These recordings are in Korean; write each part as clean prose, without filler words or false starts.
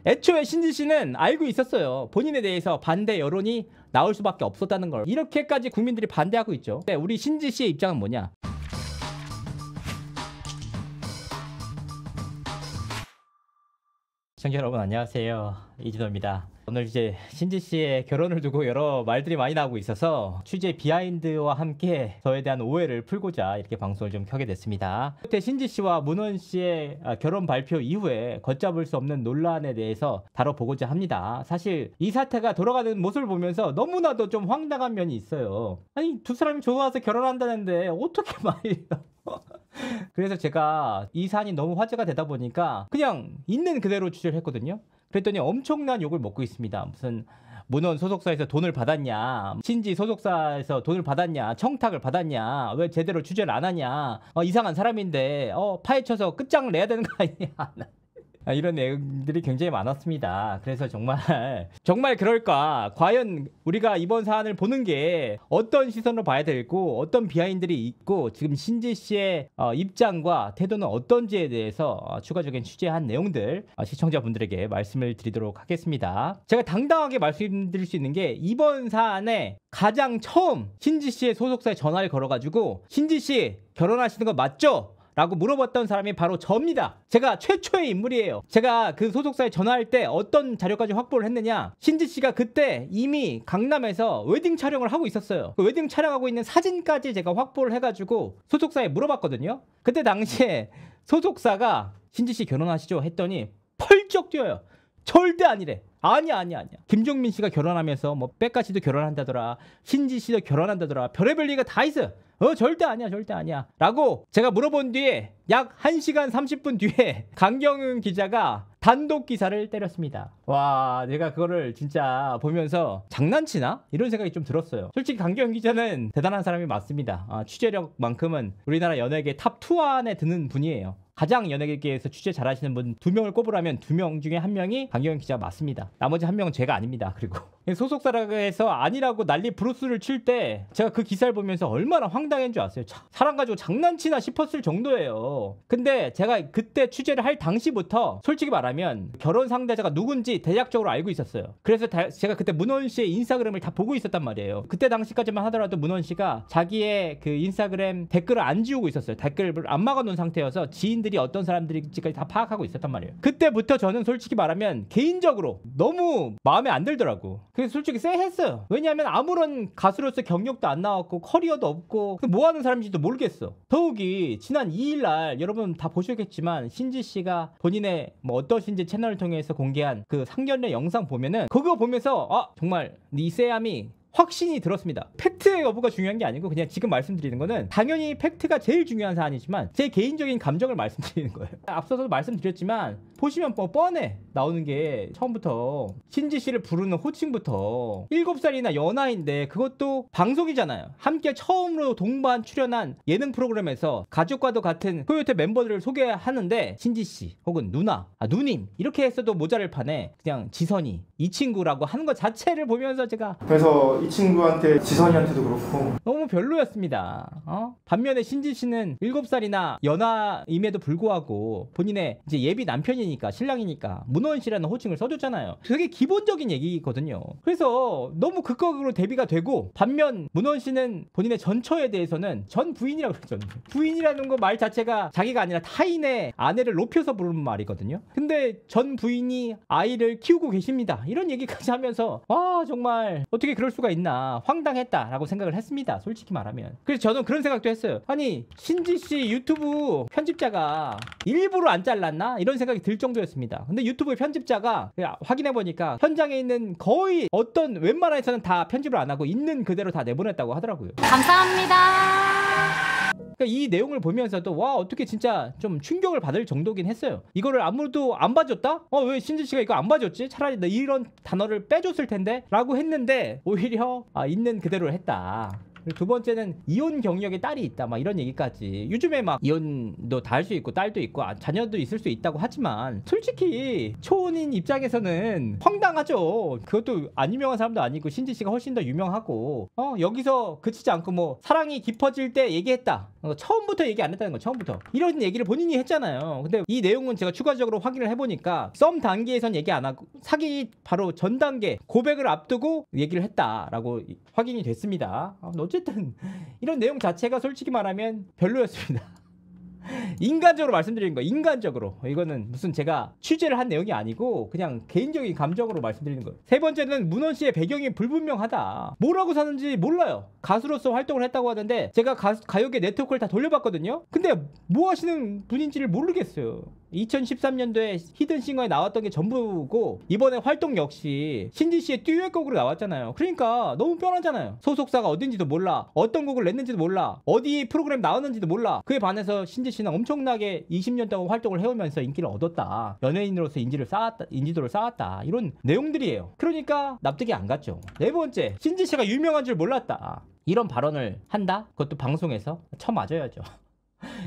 애초에 신지 씨는 알고 있었어요. 본인에 대해서 반대 여론이 나올 수밖에 없었다는 걸. 이렇게까지 국민들이 반대하고 있죠. 근데 우리 신지 씨의 입장은 뭐냐? 시청자 여러분 안녕하세요. 이진호입니다. 오늘 이제 신지 씨의 결혼을 두고 여러 말들이 많이 나오고 있어서 취재 비하인드와 함께 저에 대한 오해를 풀고자 이렇게 방송을 좀 켜게 됐습니다. 그때 신지 씨와 문원 씨의 결혼 발표 이후에 걷잡을 수 없는 논란에 대해서 다뤄보고자 합니다. 사실 이 사태가 돌아가는 모습을 보면서 너무나도 좀 황당한 면이 있어요. 아니 두 사람이 좋아서 결혼한다는데 어떻게 말이에요. 그래서 제가 이 사안이 너무 화제가 되다 보니까 그냥 있는 그대로 취재를 했거든요. 그랬더니 엄청난 욕을 먹고 있습니다. 무슨 문원 소속사에서 돈을 받았냐, 신지 소속사에서 돈을 받았냐, 청탁을 받았냐, 왜 제대로 취재를 안 하냐, 이상한 사람인데 파헤쳐서 끝장을 내야 되는 거 아니냐. 이런 내용들이 굉장히 많았습니다. 그래서 정말 그럴까? 과연 우리가 이번 사안을 보는 게 어떤 시선으로 봐야 되고 어떤 비하인드들이 있고 지금 신지 씨의 입장과 태도는 어떤지에 대해서 추가적인 취재한 내용들 시청자분들에게 말씀을 드리도록 하겠습니다. 제가 당당하게 말씀드릴 수 있는 게 이번 사안에 가장 처음 신지 씨의 소속사에 전화를 걸어가지고 신지 씨 결혼하시는 거 맞죠? 라고 물어봤던 사람이 바로 저입니다. 제가 최초의 인물이에요. 제가 그 소속사에 전화할 때 어떤 자료까지 확보를 했느냐, 신지 씨가 그때 이미 강남에서 웨딩 촬영을 하고 있었어요. 그 웨딩 촬영하고 있는 사진까지 제가 확보를 해가지고 소속사에 물어봤거든요. 그때 당시에 소속사가 신지 씨 결혼하시죠? 했더니 펄쩍 뛰어요. 절대 아니래. 아니야. 김종민 씨가 결혼하면서 뭐 백가 씨도 결혼한다더라, 신지 씨도 결혼한다더라, 별의별 얘기가 다 있어요. 절대 아니야 라고 제가 물어본 뒤에 약 1시간 30분 뒤에 강경윤 기자가 단독 기사를 때렸습니다. 와, 내가 그거를 진짜 보면서 장난치나? 이런 생각이 좀 들었어요. 솔직히 강경윤 기자는 대단한 사람이 맞습니다. 취재력만큼은 우리나라 연예계 탑2 안에 드는 분이에요. 가장 연예계에서 취재 잘하시는 분 2명을 꼽으라면 2명 중에 1명이 강경윤 기자가 맞습니다. 나머지 1명은 제가 아닙니다. 그리고 소속사라고 해서 아니라고 난리 브루스를 칠 때 제가 그 기사를 보면서 얼마나 황당한 줄 아세요? 사람 가지고 장난치나 싶었을 정도예요. 근데 제가 그때 취재를 할 당시부터 솔직히 말하면 결혼 상대자가 누군지 대략적으로 알고 있었어요. 그래서 제가 그때 문원 씨의 인스타그램을 다 보고 있었단 말이에요. 그때 당시까지만 하더라도 문원 씨가 자기의 그 인스타그램 댓글을 안 지우고 있었어요. 댓글을 안 막아놓은 상태여서 지인들이 어떤 사람들인지까지 다 파악하고 있었단 말이에요. 그때부터 저는 솔직히 말하면 개인적으로 너무 마음에 안 들더라고. 그래서 솔직히 쎄했어요. 왜냐하면 아무런 가수로서 경력도 안 나왔고 커리어도 없고 뭐 하는 사람인지도 모르겠어. 더욱이 지난 2일날 여러분 다 보셨겠지만 신지 씨가 본인의 뭐 어떠신지 채널을 통해서 공개한 그 상견례 영상 보면은 그거 보면서 정말 이 쎄함이 확신이 들었습니다. 팩트 여부가 중요한 게 아니고 그냥 지금 말씀드리는 거는 당연히 팩트가 제일 중요한 사안이지만 제 개인적인 감정을 말씀드리는 거예요. 앞서서도 말씀드렸지만 보시면 뻔해 나오는 게 처음부터 신지 씨를 부르는 호칭부터 7살이나 연하인데 그것도 방송이잖아요. 함께 처음으로 동반 출연한 예능 프로그램에서 가족과도 같은 코요태 멤버들을 소개하는데 신지 씨 혹은 누나, 누님 이렇게 했어도 모자랄 판에 그냥 지선이 이 친구라고 하는 것 자체를 보면서 제가 그래서 이 친구한테 지선이한테도 그렇고 너무 별로였습니다. 반면에 신지 씨는 7살이나 연하임에도 불구하고 본인의 이제 예비 남편이니까 신랑이니까 문원 씨라는 호칭을 써줬잖아요. 되게 기본적인 얘기거든요. 그래서 너무 극적으로 대비가 되고 반면 문원 씨는 본인의 전처에 대해서는 전 부인이라고 그랬잖아요. 부인이라는 거 말 자체가 자기가 아니라 타인의 아내를 높여서 부르는 말이거든요. 근데 전 부인이 아이를 키우고 계십니다. 이런 얘기까지 하면서 정말 어떻게 그럴 수가 있나 황당했다라고 생각을 했습니다. 솔직히 말하면. 그래서 저는 그런 생각도 했어요. 아니 신지 씨 유튜브 편집자가 일부러 안 잘랐나? 이런 생각이 들 정도였습니다. 근데 유튜브 편집자가 확인해보니까 현장에 있는 거의 어떤 웬만해서는 다 편집을 안 하고 있는 그대로 다 내보냈다고 하더라고요. 감사합니다. 그러니까 이 내용을 보면서도 와 어떻게 진짜 좀 충격을 받을 정도긴 했어요. 이거를 아무도 안 봐줬다? 왜 신지 씨가 이거 안 봐줬지? 차라리 나 이런 단어를 빼줬을 텐데 라고 했는데 오히려 있는 그대로 했다. 그리고 두 번째는 이혼 경력에 딸이 있다 막 이런 얘기까지. 요즘에 막 이혼도 다 할 수 있고 딸도 있고 자녀도 있을 수 있다고 하지만 솔직히 초혼인 입장에서는 황당하죠. 그것도 안 유명한 사람도 아니고 신지 씨가 훨씬 더 유명하고 여기서 그치지 않고 뭐 사랑이 깊어질 때 얘기했다. 처음부터 얘기 안 했다는 거. 처음부터 이런 얘기를 본인이 했잖아요. 근데 이 내용은 제가 추가적으로 확인을 해보니까 썸 단계에선 얘기 안 하고 사기 바로 전 단계 고백을 앞두고 얘기를 했다라고 확인이 됐습니다. 어쨌든 이런 내용 자체가 솔직히 말하면 별로였습니다. 인간적으로 말씀드리는 거예요. 인간적으로. 이거는 무슨 제가 취재를 한 내용이 아니고 그냥 개인적인 감정으로 말씀드리는 거예요. 세 번째는 문원 씨의 배경이 불분명하다. 뭐라고 사는지 몰라요. 가수로서 활동을 했다고 하는데 제가 가요계 네트워크를 다 돌려봤거든요. 근데 뭐 하시는 분인지를 모르겠어요. 2013년도에 히든싱어에 나왔던 게 전부고 이번에 활동 역시 신지씨의 듀엣곡으로 나왔잖아요. 그러니까 너무 뻔하잖아요. 소속사가 어딘지도 몰라, 어떤 곡을 냈는지도 몰라, 어디 프로그램 나왔는지도 몰라. 그에 반해서 신지씨는 엄청나게 20년 동안 활동을 해오면서 인기를 얻었다, 연예인으로서 인지도를 쌓았다, 이런 내용들이에요. 그러니까 납득이 안 갔죠. 네 번째, 신지씨가 유명한 줄 몰랐다. 이런 발언을 한다? 그것도 방송에서 쳐맞아야죠.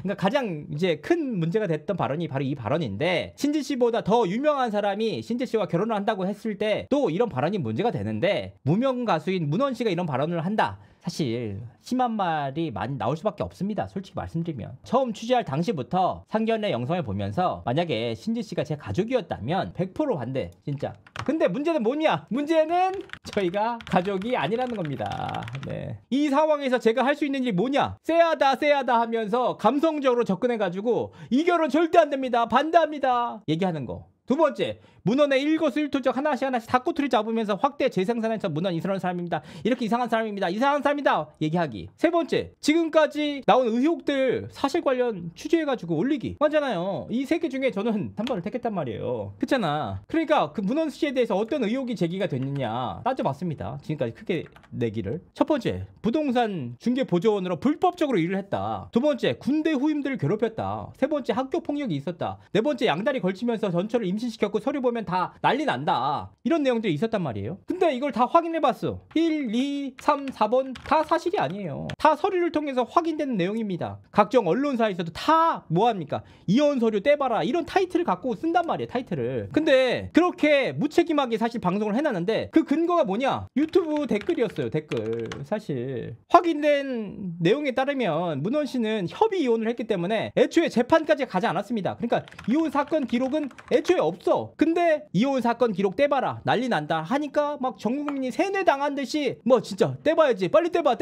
그러니까 가장 이제 큰 문제가 됐던 발언이 바로 이 발언인데, 신지 씨보다 더 유명한 사람이 신지 씨와 결혼을 한다고 했을 때 또 이런 발언이 문제가 되는데, 무명 가수인 문원 씨가 이런 발언을 한다. 사실 심한 말이 많이 나올 수밖에 없습니다. 솔직히 말씀드리면 처음 취재할 당시부터 상견례 영상을 보면서 만약에 신지 씨가 제 가족이었다면 100% 반대, 진짜. 근데 문제는 뭐냐? 문제는 저희가 가족이 아니라는 겁니다. 네. 이 상황에서 제가 할 수 있는 일이 뭐냐? 쎄하다 하면서 감성적으로 접근해가지고 이 결혼 절대 안 됩니다, 반대합니다 얘기하는 거. 두 번째, 문원의 일거수일투족 하나씩 다 꼬투리 잡으면서 확대 재생산해서 문원 이상한 사람입니다, 이렇게 이상한 사람입니다, 이상한 사람이다 얘기하기. 세 번째, 지금까지 나온 의혹들 사실 관련 취재해가지고 올리기. 맞잖아요. 이 세 개 중에 저는 3번을 택했단 말이에요. 그렇잖아. 그러니까 그 문원 씨에 대해서 어떤 의혹이 제기가 됐느냐 따져봤습니다. 지금까지 크게 내기를. 첫 번째, 부동산 중개보조원으로 불법적으로 일을 했다. 두 번째, 군대 후임들을 괴롭혔다. 세 번째, 학교 폭력이 있었다. 네 번째, 양다리 걸치면서 전철을 임신시켰고 서류 보면 다 난리 난다. 이런 내용들이 있었단 말이에요. 근데 이걸 다 확인해봤어. 1, 2, 3, 4번 다 사실이 아니에요. 다 서류를 통해서 확인되는 내용입니다. 각종 언론사에서도 다 뭐합니까? 이혼 서류 떼봐라, 이런 타이틀을 갖고 쓴단 말이에요. 타이틀을. 근데 그렇게 무책임하게 사실 방송을 해놨는데 그 근거가 뭐냐? 유튜브 댓글이었어요. 댓글. 사실 확인된 내용에 따르면 문원 씨는 협의 이혼을 했기 때문에 애초에 재판까지 가지 않았습니다. 그러니까 이혼 사건 기록은 애초에 없어. 근데 이혼 사건 기록 떼봐라, 난리 난다 하니까 막 전 국민이 세뇌당한 듯이 뭐 진짜 떼봐야지, 빨리 떼봐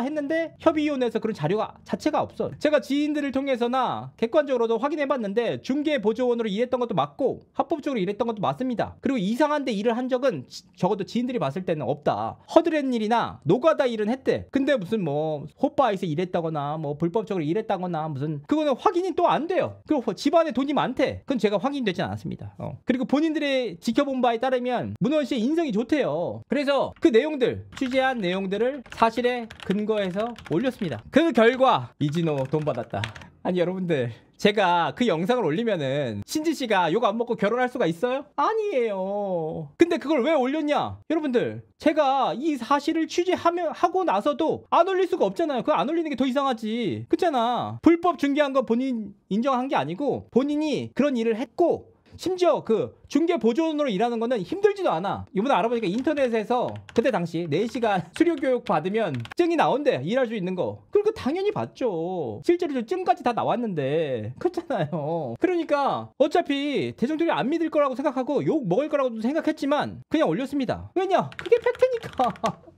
했는데 협의 이혼에서 그런 자료가 자체가 없어. 제가 지인들을 통해서나 객관적으로도 확인해봤는데 중개보조원으로 일했던 것도 맞고 합법적으로 일했던 것도 맞습니다. 그리고 이상한데 일을 한 적은 적어도 지인들이 봤을 때는 없다. 허드렛 일이나 노가다 일은 했대. 근데 무슨 뭐 호빠에서 일했다거나 뭐 불법적으로 일했다거나 무슨, 그거는 확인이 또 안 돼요. 그리고 집안에 돈이 많대. 그건 제가 확인되지 않았습니다. 그리고 본인들의 지켜본 바에 따르면 문원 씨의 인성이 좋대요. 그래서 그 내용들, 취재한 내용들을 사실에 근거해서 올렸습니다. 그 결과 이진호 돈 받았다. 아니 여러분들, 제가 그 영상을 올리면은 신지 씨가 욕 안 먹고 결혼할 수가 있어요? 아니에요. 근데 그걸 왜 올렸냐? 여러분들, 제가 이 사실을 취재하고 나서도 안 올릴 수가 없잖아요. 그거 안 올리는 게 더 이상하지. 그렇잖아. 불법 중개한 거 본인 인정한 게 아니고 본인이 그런 일을 했고, 심지어 그 중개보조원으로 일하는 거는 힘들지도 않아. 이번에 알아보니까 인터넷에서 그때 당시 4시간 수료교육 받으면 증이 나온대. 일할 수 있는 거. 그거 당연히 받죠. 실제로 증까지 다 나왔는데. 그렇잖아요. 그러니까 어차피 대중들이 안 믿을 거라고 생각하고 욕 먹을 거라고 생각했지만 그냥 올렸습니다. 왜냐? 그게 팩트니까.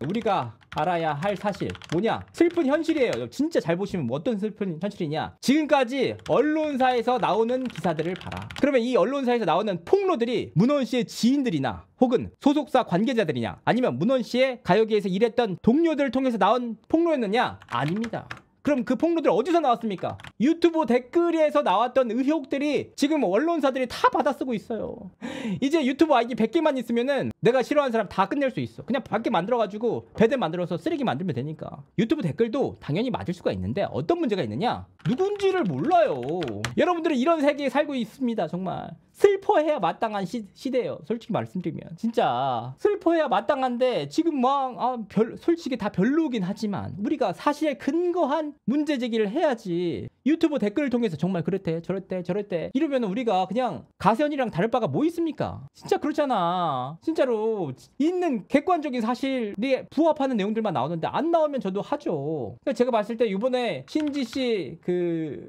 우리가 알아야 할 사실 뭐냐? 슬픈 현실이에요. 진짜 잘 보시면 뭐 어떤 슬픈 현실이냐? 지금까지 언론사에서 나오는 기사들을 봐라. 그러면 이 언론사에서 나오는 폭로들이 문원 씨의 지인들이나 혹은 소속사 관계자들이냐, 아니면 문원 씨의 가요계에서 일했던 동료들을 통해서 나온 폭로였느냐? 아닙니다. 그럼 그 폭로들 어디서 나왔습니까? 유튜브 댓글에서 나왔던 의혹들이 지금 언론사들이 다 받아쓰고 있어요. 이제 유튜브 아이디 100개만 있으면은 내가 싫어하는 사람 다 끝낼 수 있어. 그냥 100개 만들어가지고 배드 만들어서 쓰레기 만들면 되니까. 유튜브 댓글도 당연히 맞을 수가 있는데 어떤 문제가 있느냐? 누군지를 몰라요. 여러분들은 이런 세계에 살고 있습니다. 정말 슬퍼해야 마땅한 시대예요. 솔직히 말씀드리면 진짜 슬퍼해야 마땅한데 지금 솔직히 다 별로긴 하지만 우리가 사실에 근거한 문제 제기를 해야지. 유튜브 댓글을 통해서 정말 그랬대 저랬대 이러면 우리가 그냥 가세현이랑 다를 바가 뭐 있습니까? 진짜 그렇잖아. 진짜로 있는 객관적인 사실에 부합하는 내용들만 나오는데 안 나오면 저도 하죠. 제가 봤을 때 이번에 신지 씨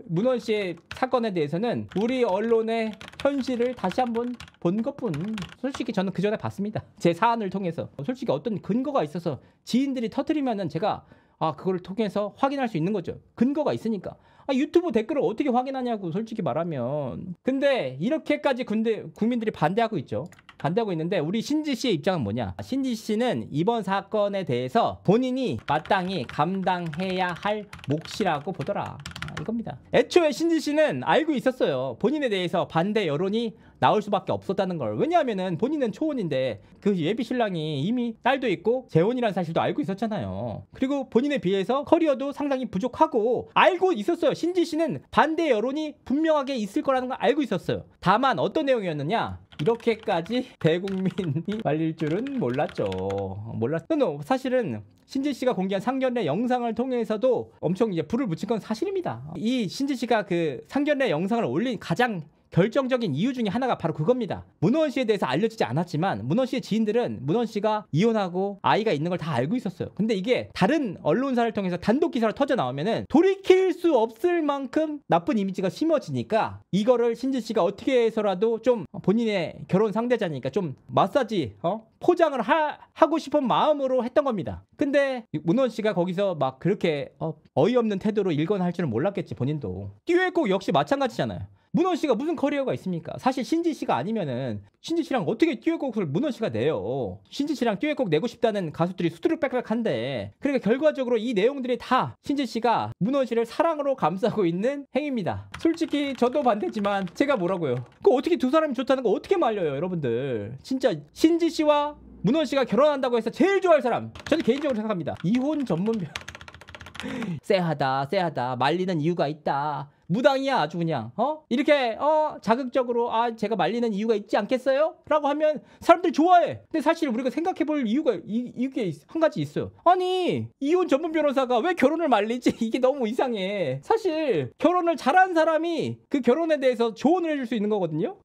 문원 씨의 사건에 대해서는 우리 언론의 현실을 다시 한번 본 것뿐. 솔직히 저는 그 전에 봤습니다. 제 사안을 통해서 솔직히 어떤 근거가 있어서 지인들이 터뜨리면은 제가 그걸 통해서 확인할 수 있는 거죠. 근거가 있으니까. 유튜브 댓글을 어떻게 확인하냐고 솔직히 말하면. 근데 이렇게까지 국민들이 반대하고 있죠. 반대하고 있는데 우리 신지 씨의 입장은 뭐냐? 신지 씨는 이번 사건에 대해서 본인이 마땅히 감당해야 할 몫이라고 보더라. 이겁니다. 애초에 신지 씨는 알고 있었어요. 본인에 대해서 반대 여론이 나올 수밖에 없었다는 걸. 왜냐하면은 본인은 초혼인데 그 예비 신랑이 이미 딸도 있고 재혼이라는 사실도 알고 있었잖아요. 그리고 본인에 비해서 커리어도 상당히 부족하고 알고 있었어요. 신지 씨는 반대 여론이 분명하게 있을 거라는 걸 알고 있었어요. 다만 어떤 내용이었느냐? 이렇게까지 대국민이 말릴 줄은 몰랐죠. 사실은 신지 씨가 공개한 상견례 영상을 통해서도 엄청 이제 불을 붙인 건 사실입니다. 이 신지 씨가 그 상견례 영상을 올린 가장 결정적인 이유 중에 하나가 바로 그겁니다. 문원 씨에 대해서 알려지지 않았지만 문원 씨의 지인들은 문원 씨가 이혼하고 아이가 있는 걸 다 알고 있었어요. 근데 이게 다른 언론사를 통해서 단독 기사로 터져 나오면은 돌이킬 수 없을 만큼 나쁜 이미지가 심어지니까 이거를 신지 씨가 어떻게 해서라도 좀 본인의 결혼 상대자니까 좀 마사지 포장을 하고 싶은 마음으로 했던 겁니다. 근데 문원 씨가 거기서 막 그렇게 어이없는 태도로 일관할 줄은 몰랐겠지. 본인도. 듀엣곡 역시 마찬가지잖아요. 문원 씨가 무슨 커리어가 있습니까? 사실 신지 씨가 아니면은 신지 씨랑 어떻게 듀엣곡을 문원 씨가 내요? 신지 씨랑 듀엣곡 내고 싶다는 가수들이 수두룩빽빽한데. 그러니까 결과적으로 이 내용들이 다 신지 씨가 문원 씨를 사랑으로 감싸고 있는 행위입니다. 솔직히 저도 반대지만 제가 뭐라고요? 어떻게 두 사람이 좋다는 거 어떻게 말려요, 여러분들? 진짜 신지 씨와 문원 씨가 결혼한다고 해서 제일 좋아할 사람, 저는 개인적으로 생각합니다. 이혼 전문병. 쎄하다 말리는 이유가 있다. 무당이야 아주 그냥. 이렇게 자극적으로 제가 말리는 이유가 있지 않겠어요? 라고 하면 사람들이 좋아해. 근데 사실 우리가 생각해볼 이유가 이게 한 가지 있어요. 아니 이혼 전문 변호사가 왜 결혼을 말리지? 이게 너무 이상해. 사실 결혼을 잘한 사람이 그 결혼에 대해서 조언을 해줄 수 있는 거거든요.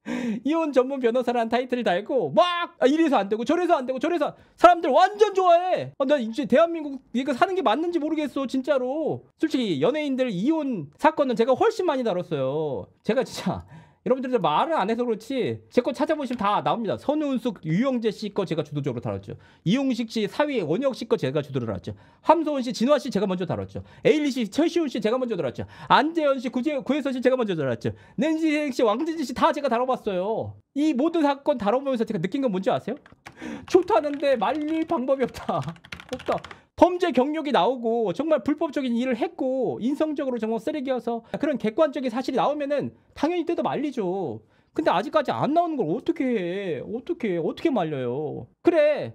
이혼 전문 변호사라는 타이틀을 달고 막 이래서 안 되고 저래서 안 되고 저래서 사람들 완전 좋아해. 나 이제 대한민국 이거 사는 게 맞는지 모르겠어 진짜로. 솔직히 연예인들 이혼 사건은 제가 훨씬 많이 다뤘어요. 제가 진짜 여러분들 말을 안 해서 그렇지 제 거 찾아보시면 다 나옵니다. 선우은숙, 유영재 씨 거 제가 주도적으로 다뤘죠. 이용식 씨, 사위, 원혁 씨 거 제가 주도로 다뤘죠. 함소은 씨, 진화 씨 제가 먼저 다뤘죠. 에일리 씨, 최시훈 씨 제가 먼저 다뤘죠. 안재현 씨, 구혜선 씨 제가 먼저 다뤘죠. 낸시 씨, 왕진지 씨 다 제가 다뤄봤어요. 이 모든 사건 다뤄보면서 제가 느낀 건 뭔지 아세요? 좋다는데 말릴 방법이 없다. 범죄 경력이 나오고 정말 불법적인 일을 했고 인성적으로 정말 쓰레기여서 그런 객관적인 사실이 나오면은 당연히 뜯어 말리죠. 근데 아직까지 안 나오는 걸 어떻게 해? 어떻게 말려요? 그래.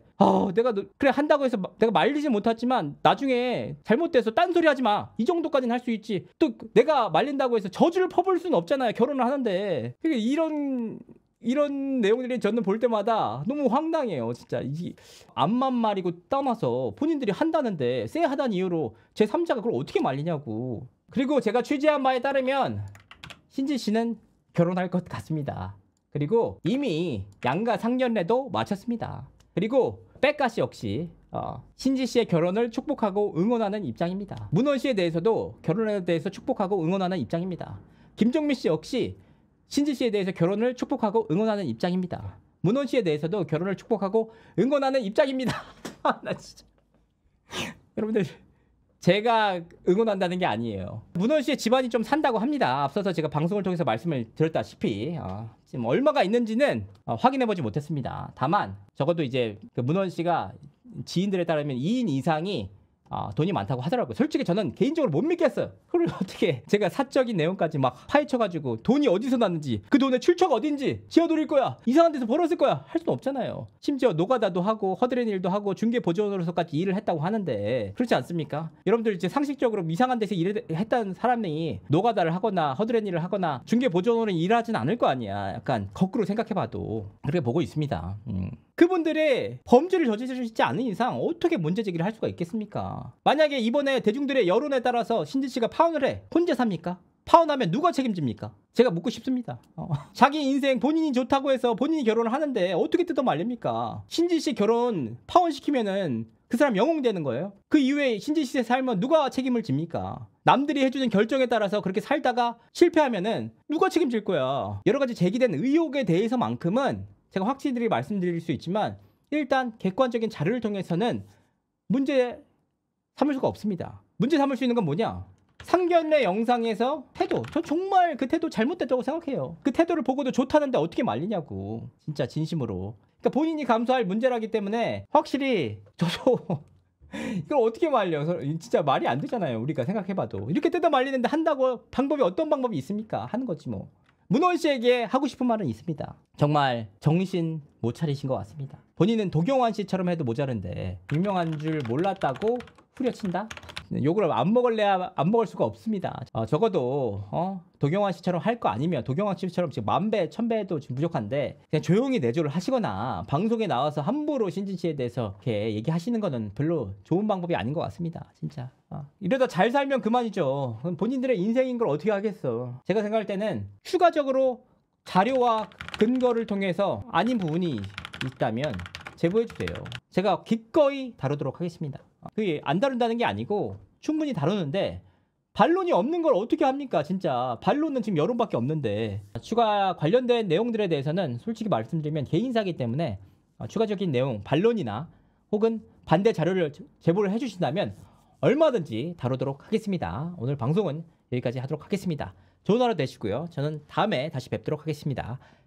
그래 한다고 해서 내가 말리지 못했지만 나중에 잘못돼서 딴소리 하지 마. 이 정도까지는 할 수 있지. 또 내가 말린다고 해서 저주를 퍼부을 수는 없잖아요. 결혼을 하는데. 이런 내용들이 저는 볼 때마다 너무 황당해요. 진짜 이 앞만 말이고 떠나서 본인들이 한다는데 쎄하다는 이유로 제3자가 그걸 어떻게 말리냐고. 그리고 제가 취재한 바에 따르면 신지 씨는 결혼할 것 같습니다. 그리고 이미 양가 상견례도 마쳤습니다. 그리고 백가 씨 역시 신지 씨의 결혼을 축복하고 응원하는 입장입니다. 문원 씨에 대해서도 결혼에 대해서 축복하고 응원하는 입장입니다. 김정민 씨 역시 신지 씨에 대해서 결혼을 축복하고 응원하는 입장입니다. 문원 씨에 대해서도 결혼을 축복하고 응원하는 입장입니다. 나 진짜 여러분들 제가 응원한다는 게 아니에요. 문원 씨의 집안이 좀 산다고 합니다. 앞서서 제가 방송을 통해서 말씀을 드렸다시피 지금 얼마가 있는지는 확인해보지 못했습니다. 다만 적어도 이제 그 문원 씨가 지인들에 따르면 2인 이상이 돈이 많다고 하더라고요. 솔직히 저는 개인적으로 못 믿겠어요. 그걸 어떻게 제가 사적인 내용까지 막 파헤쳐가지고 돈이 어디서 났는지 그 돈의 출처가 어딘지 지어드릴 거야, 이상한 데서 벌었을 거야 할 수는 없잖아요. 심지어 노가다도 하고 허드렛 일도 하고 중개 보조원으로서까지 일을 했다고 하는데 그렇지 않습니까? 여러분들 이제 상식적으로 이상한 데서 일을 했던 사람이 노가다를 하거나 허드렛 일을 하거나 중개 보조원으로 일하진 않을 거 아니야. 약간 거꾸로 생각해봐도 그렇게 보고 있습니다. 그분들의 범죄를 저지르지 않은 이상 어떻게 문제 제기를 할 수가 있겠습니까? 만약에 이번에 대중들의 여론에 따라서 신지 씨가 파혼을 해, 혼자 삽니까? 파혼하면 누가 책임집니까? 제가 묻고 싶습니다. 자기 인생 본인이 좋다고 해서 본인이 결혼을 하는데 어떻게 뜯어 말립니까? 신지 씨 결혼 파혼시키면은 그 사람 영웅 되는 거예요? 그 이후에 신지 씨의 삶은 누가 책임을 집니까? 남들이 해주는 결정에 따라서 그렇게 살다가 실패하면은 누가 책임질 거야? 여러 가지 제기된 의혹에 대해서만큼은 제가 확실히 말씀드릴 수 있지만 일단 객관적인 자료를 통해서는 문제 삼을 수가 없습니다. 문제 삼을 수 있는 건 뭐냐? 상견례 영상에서 태도, 저 정말 그 태도 잘못됐다고 생각해요. 그 태도를 보고도 좋다는데 어떻게 말리냐고. 진짜 진심으로. 그러니까 본인이 감수할 문제라기 때문에 확실히 저도 이걸 어떻게 말려? 진짜 말이 안 되잖아요. 우리가 생각해봐도 이렇게 뜯어 말리는데 한다고 방법이 어떤 방법이 있습니까? 하는 거지 뭐. 문원 씨에게 하고 싶은 말은 있습니다. 정말 정신 못 차리신 것 같습니다. 본인은 도경환 씨처럼 해도 모자른데 유명한 줄 몰랐다고 후려친다? 욕을 안 먹을래야 안 먹을 수가 없습니다. 적어도 도경환 씨처럼 할 거 아니면 도경환 씨처럼 지금 1000배 1000배도 지금 부족한데 그냥 조용히 내조를 하시거나 방송에 나와서 함부로 신진 씨에 대해서 이렇게 얘기하시는 거는 별로 좋은 방법이 아닌 것 같습니다. 진짜 이러다 잘 살면 그만이죠. 본인들의 인생인 걸 어떻게 하겠어. 제가 생각할 때는 추가적으로 자료와 근거를 통해서 아닌 부분이 있다면 제보해 주세요. 제가 기꺼이 다루도록 하겠습니다. 그게 안 다룬다는 게 아니고 충분히 다루는데 반론이 없는 걸 어떻게 합니까? 진짜 반론은 지금 여론밖에 없는데 추가 관련된 내용들에 대해서는 솔직히 말씀드리면 개인사기 때문에 추가적인 내용 반론이나 혹은 반대 자료를 제보를 해주신다면 얼마든지 다루도록 하겠습니다. 오늘 방송은 여기까지 하도록 하겠습니다. 좋은 하루 되시고요. 저는 다음에 다시 뵙도록 하겠습니다.